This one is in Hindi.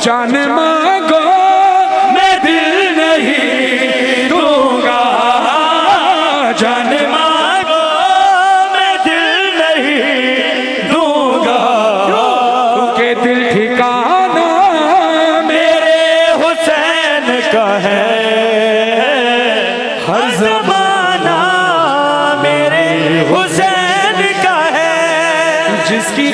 जान मांगो मैं दिल नहीं दूंगा, जान मांगो मैं दिल नहीं दूंगा, क्योंकि दिल ठिकाना मेरे हुसैन का है, हर ज़माना मेरे हुसैन का है, जिसकी